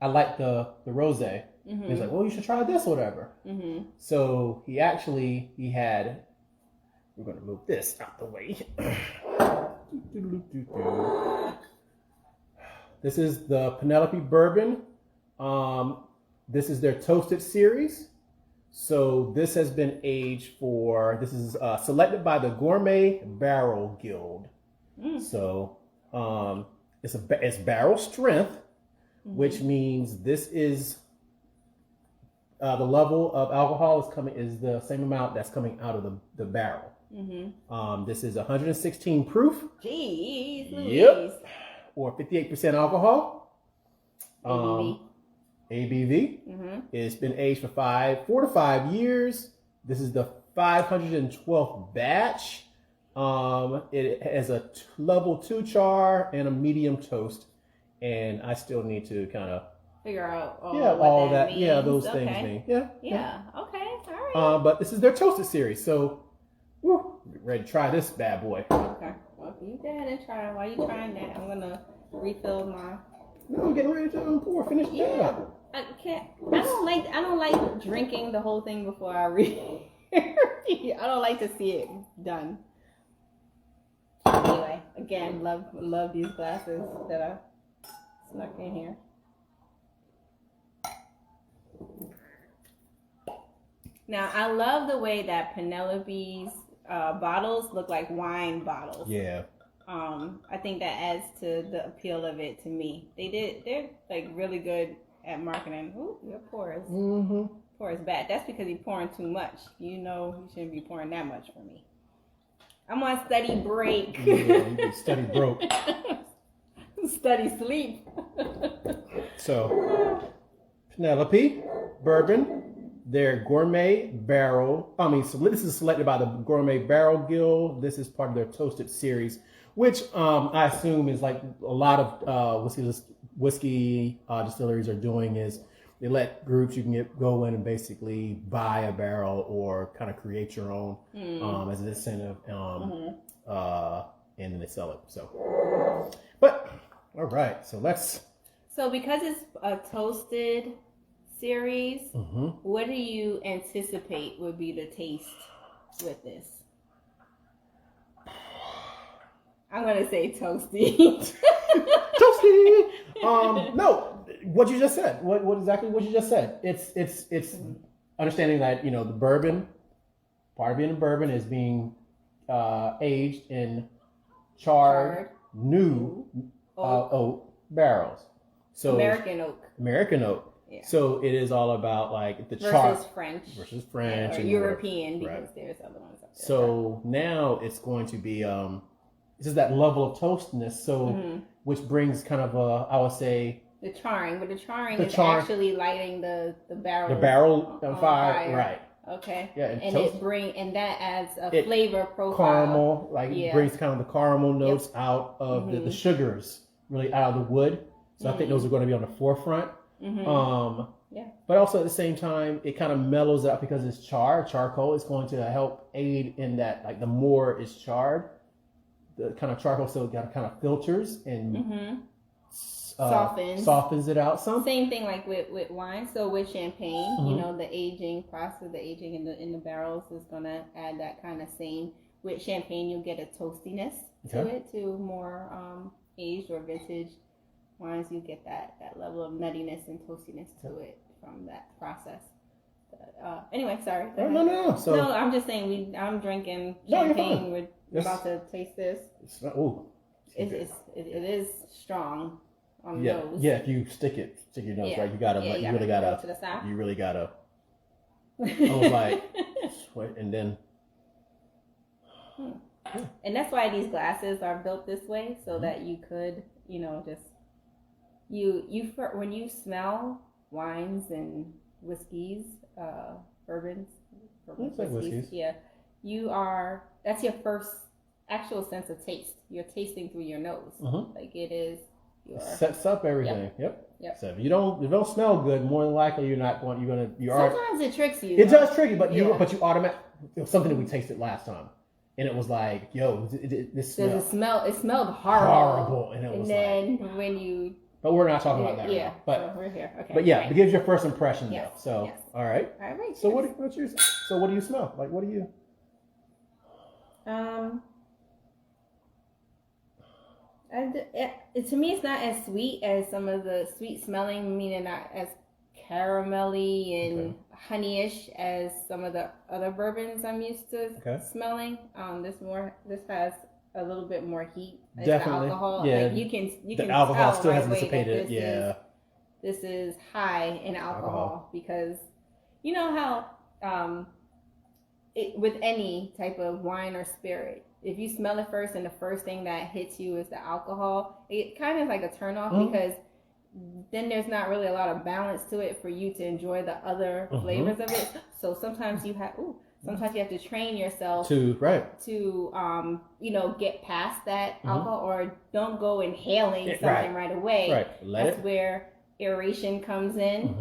I like the rosé. Mm-hmm. He's like, well, you should try this or whatever. Mm-hmm. So he had. We're gonna move this out the way. This is the Penelope Bourbon. This is their toasted series. So this has been aged for. This is selected by the Gourmet Barrel Guild. So it's barrel strength, which means this is the level of alcohol is the same amount that's coming out of the barrel. This is 116 proof. Jeez, Yep. Or 58% alcohol. ABV. It's been aged for 4 to 5 years. This is the 512th batch. It has a level 2 char and a medium toast, and I still need to kind of figure out all that means. yeah, those things mean. Yeah. Okay. All right. But this is their toasted series, so ready to try this bad boy. Okay. Well, you go ahead and try it. While you trying that, I'm gonna refill my. No, I'm getting ready to pour. Finish that up. I can't. I don't like drinking the whole thing before I read. I don't like to see it done. Anyway, again, love these glasses that I snuck in here. Now I love the way that Penelope's bottles look like wine bottles. Yeah. I think that adds to the appeal of it to me. They're like really good at marketing. Ooh, your pour is bad. That's because you're pouring too much. You know you shouldn't be pouring that much for me. I'm on study break. Yeah, you get study broke. Study sleep. So, Penelope Bourbon, their Gourmet Barrel. So this is selected by the Gourmet Barrel Guild. This is part of their toasted series, which I assume is like a lot of whiskey distilleries are doing is they let groups you can go in and basically buy a barrel or kind of create your own as an incentive, and then they sell it. So, but all right, so let's. So because it's a toasted series, what do you anticipate would be the taste with this? I'm gonna say toasty. Toasty. No, what you just said. What exactly what you just said. It's understanding that the bourbon, part of being a bourbon is being aged in charred new oak barrels. So American oak. Yeah. So it is all about like the versus French or and European because there's other ones up there. So now it's going to be this is that level of toastiness. So which brings kind of I would say the charring, but the charring is actually lighting the barrel on fire, right? Okay. Yeah, and that adds a flavor profile. Caramel, it brings kind of the caramel notes out of the sugars really out of the wood. So I think those are going to be on the forefront. But also at the same time, it kind of mellows out because it's charcoal. It's going to help aid in that, like the more it's charred, the kind of charcoal still got kind of filters and softens it out some. Same thing like with wine. So with champagne, the aging process, the aging in the barrels is going to add that kind of same. With champagne, you'll get a toastiness to it, to more aged or vintage wines, you get that level of nuttiness and toastiness to it from that process. But, anyway, sorry. No. So no, I'm just saying I'm drinking champagne. We're about to taste this. It is strong on the nose. Yeah, if you stick your nose right, you gotta you really gotta to the side. You really gotta. I was like, sweat, and then. And that's why these glasses are built this way, so that you could, just. When you smell wines and whiskeys, bourbons, whiskeys, that's your first actual sense of taste. You're tasting through your nose, like it is. Sets up everything. Yep. So if you don't smell good, more than likely Sometimes it tricks you. It does trick you, but you automatically. It was something that we tasted last time. And it was like, this smell. It smelled horrible. And it was then when you But we're not talking about that right now. But so we're here. Okay. But yeah, right. it gives your first impression Yes. though. So Yes. all right. All right. So what do you smell? Like what do you? To me, it's not as sweet as some of the sweet smelling, meaning not as caramelly and honeyish as some of the other bourbons I'm used to smelling. This has a little bit more heat. It's Definitely. The alcohol. Yeah. Like you can the alcohol tell still right hasn't away dissipated. that this is high in alcohol because you know how with any type of wine or spirit, if you smell it first and the first thing that hits you is the alcohol, it kind of like a turnoff because then there's not really a lot of balance to it for you to enjoy the other flavors of it. So sometimes you have to train yourself to get past that alcohol, or don't go inhaling something right away. Right. That's where aeration comes in,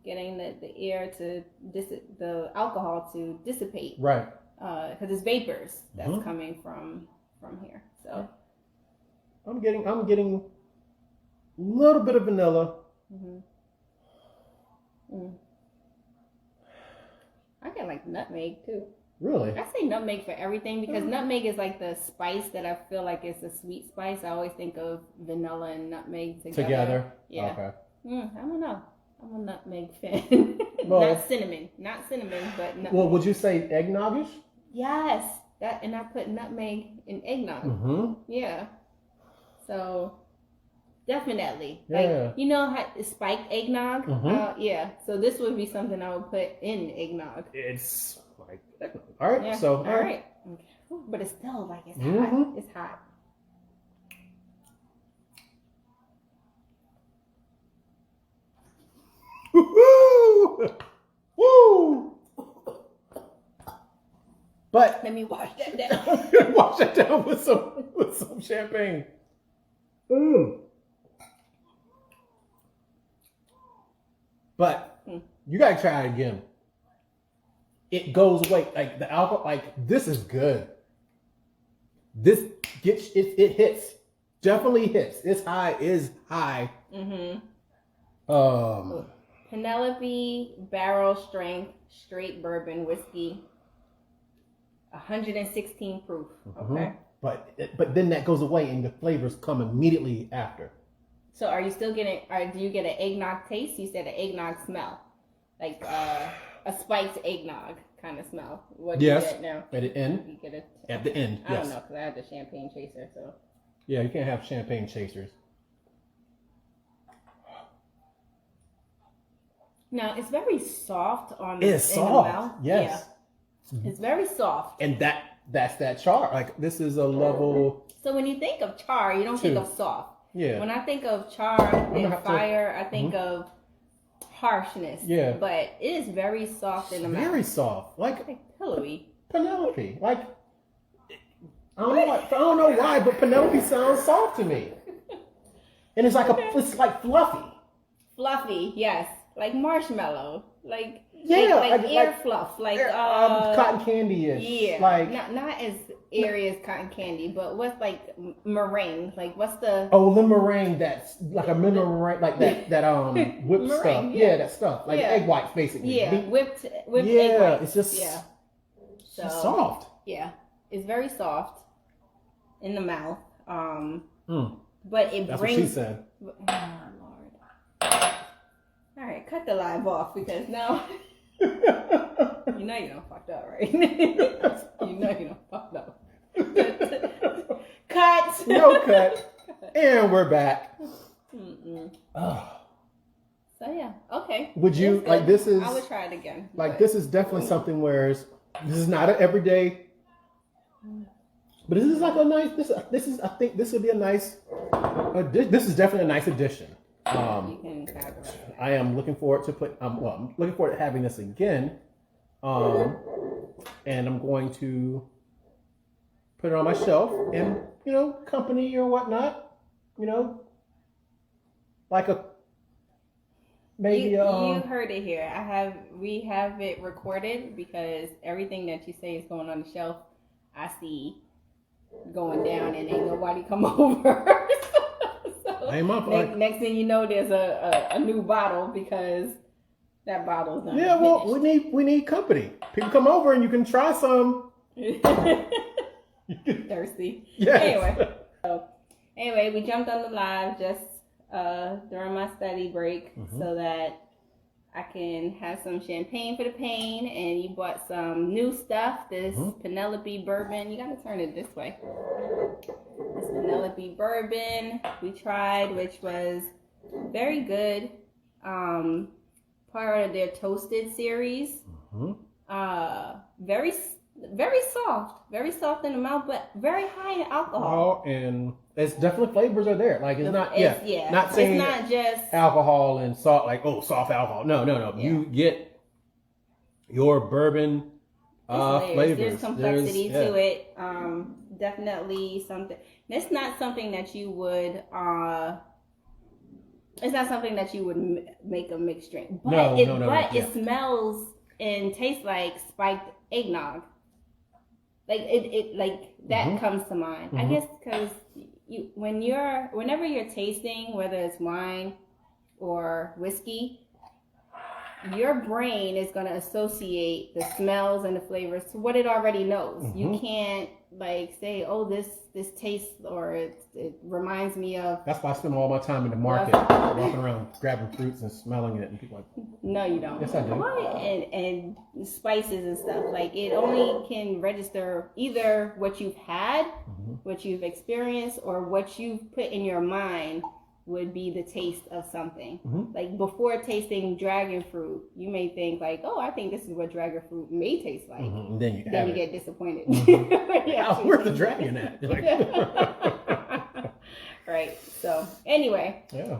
getting the air to the alcohol to dissipate. Right. Because it's vapors that's coming from here. So I'm getting a little bit of vanilla. I get like nutmeg too. Really? I say nutmeg for everything because nutmeg is like the spice that I feel like it's a sweet spice. I always think of vanilla and nutmeg together. Yeah. Okay. I don't know. I'm a nutmeg fan. Well, not cinnamon, but nutmeg. Well, would you say eggnoggish? Yes, and I put nutmeg in eggnog. Yeah. So definitely, like you know how spiked eggnog. Yeah. So this would be something I would put in eggnog. It's like eggnog. All right. Yeah. So all right. Okay. But it's still like it's hot. It's hot. Woo! Woo! But let me wash that down. Wash that down with some champagne. But you gotta try it again. It goes away. Like the alcohol. Like this is good. This gets it hits. Definitely hits. It's high. Is high. Penelope barrel strength straight bourbon whiskey. 116 proof. Okay. But then that goes away and the flavors come immediately after. So are you still getting, or do you get an eggnog taste? You said an eggnog smell. Like a spiced eggnog kind of smell. What do you get now? At the end. You get it at the end. I don't know because I had the champagne chaser. So. Yeah, you can't have champagne chasers. Now it's very soft on it's in soft. The mouth. Yes. Yeah. It's very soft. And that's that char. Like this is a level. So when you think of char, you don't think of soft. Yeah. When I think of char and fire, I think of harshness. Yeah. But it is very soft in the mouth. Very soft. Like pillowy. Penelope. Like I don't know why, but Penelope sounds soft to me. And it's like it's like fluffy. Fluffy, yes. Like marshmallow. Like air fluff. Like cotton candy-ish. Yeah. Like not as airy as cotton candy, but what's like meringue? Like what's the the meringue that's like a meringue like that whipped meringue, stuff. Yeah, that stuff. Like egg whites basically. Yeah. Whipped egg whites. It's just so it's soft. Yeah. It's very soft in the mouth. But it that's brings what she said. Oh Lord. All right, cut the live off because now you know you done fucked up, right? You know you done fucked up. Cut. No cut. And we're back. So yeah, okay. Would you like this is? I would try it again. Like this is definitely something where this is not an everyday. But this is like a nice. This is. I think this would be a nice. This is definitely a nice addition. You can have it. I am looking forward to I'm looking forward to having this again. And I'm going to put it on my shelf and company or whatnot. Like a maybe you heard it here. We have it recorded because everything that you say is going on the shelf, I see going down and ain't nobody come over. So Name up. Next thing you know, there's a new bottle because that bottle's not. Yeah, well, we need company. People come over and you can try some. Thirsty. Yes. Anyway, we jumped on the live just during my study break so that I can have some champagne for the pain. And you bought some new stuff. This Penelope Bourbon. You gotta turn it this way. This Penelope Bourbon we tried, which was very good. Part of their toasted series. Very soft in the mouth, but very high in alcohol. And it's definitely flavors are there. Like not saying it's not just alcohol and salt. Like soft alcohol. No. Yeah. You get your bourbon flavors. There's complexity to it. Definitely something. It's not something that you would. It's not something that you would make a mixed drink. But it smells and tastes like spiked eggnog. Like it that comes to mind. I guess because whenever you're tasting, whether it's wine or whiskey, your brain is going to associate the smells and the flavors to what it already knows. You can't say, oh, this tastes, or it reminds me of. That's why I spend all my time in the market, walking around grabbing fruits and smelling it, and people like. No, you don't. Yes, I do. And spices and stuff. Like it only can register either what you've had, what you've experienced, or what you've put in your mind would be the taste of something. Like before tasting dragon fruit, you may think like, oh, I think this is what dragon fruit may taste like. And then you get disappointed. Where's the dragon at? Right. So anyway. Yeah.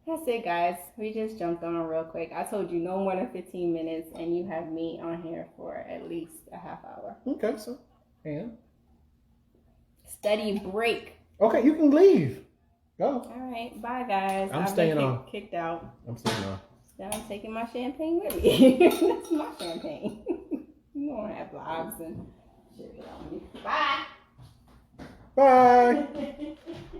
That's it, guys. We just jumped on real quick. I told you no more than 15 minutes, and you have me on here for at least a half hour. Okay, so and study break. Okay, you can leave. Go. All right, bye guys. I'm staying on. Kicked out. I'm staying on. Now I'm taking my champagne with me. That's my champagne. You don't have vlogs and shit on me. Bye. Bye.